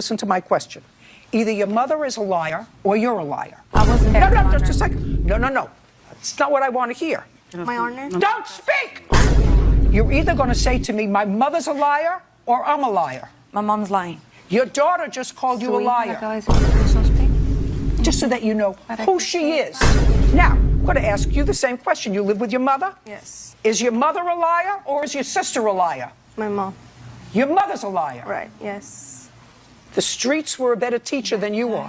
Listen to my question. Either your mother is a liar or you're a liar. I wasn't there. No, just a second. No. That's not what I want to hear. My honor? Don't speak! You're either going to say to me, my mother's a liar or I'm a liar. My mom's lying. Your daughter just called you a liar. Just so that you know who she is. Now, I'm going to ask you the same question. You live with your mother? Yes. Is your mother a liar or is your sister a liar? My mom. Your mother's a liar. Right, yes. The streets were a better teacher than you are.